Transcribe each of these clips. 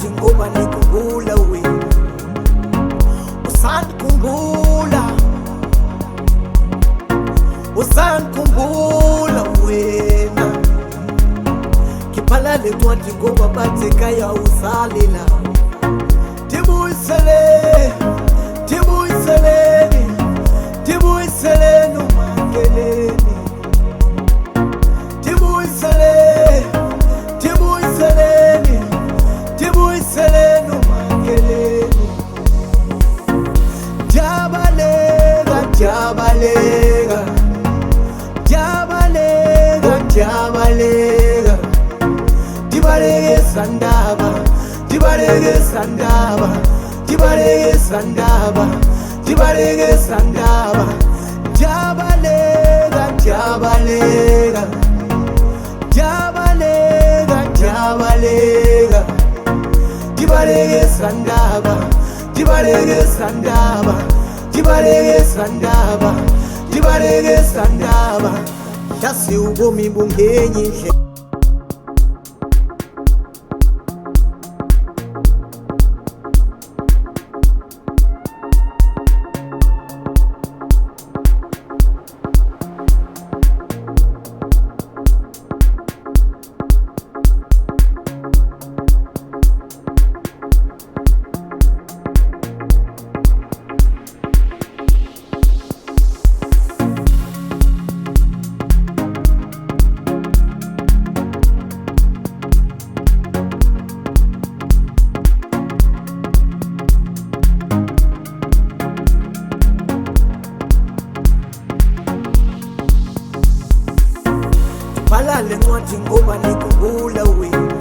lencwadi ngoba nikhumbula wena, usandikhumbula, usandikhumbula wena. Ngibhala lencwadi ngoba bathi ekhaya uzalela. Ndibuyisele, ndibuyiseleni, ndibuyiseleni uMangeleni. Ndibuyisele, ndibuyiseleni, ndibuyiseleni uMangeleni. Ndiyabaleka, ndiyabaleka, ndiyabaleka, ndiyabaleka. Ndibalekisa ndaba, ndibalekisa ndaba, ndibalekisa ndaba, ndibalekisa ndaba. Ndiyabaleka, ndiyabaleka, ndiyabaleka, ndiyabaleka. Ndibalekisa ndaba, ndibalekisa ndaba, ndibalekisa ndaba, ndibalekisa ndaba. Yazi ubomi bungenye indlela. Ngibhala lencwadi ngoba nikhumbula wena,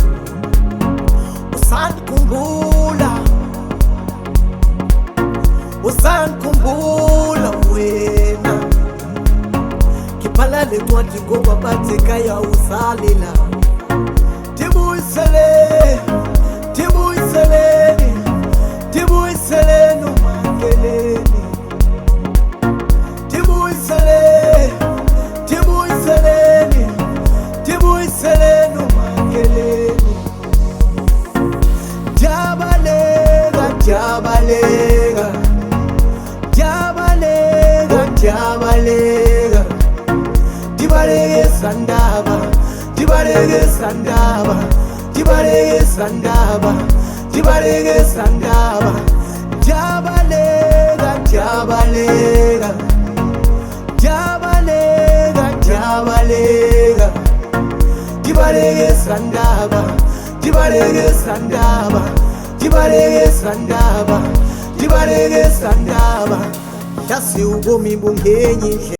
usandikhumbula, usandikhumbula wena. Ngibhala lencwadi ngoba bathi ekhaya uzalela. Ndibuyisele, ndibuyiseleni, ndibuyiseleni uMangeleni. Ndibuyisele, ndibuyiseleni, ndibuyiseleni uMangeleni. Ndiyabaleka, ndiyabaleka, ndiyabaleka, ndiyabaleka. Ndibalekisa ndaba, ndibalekisa ndaba, ndibalekisa ndaba, ndibalekisa ndaba. Ndiyabaleka, ndiyabaleka, ndiyabaleka, ndiyabaleka. Ndibalekisa ndaba, ndibalekisa ndaba, ndibalekisa ndaba, ndibalekisa ndaba. Yazi ubomi bungenye indlela.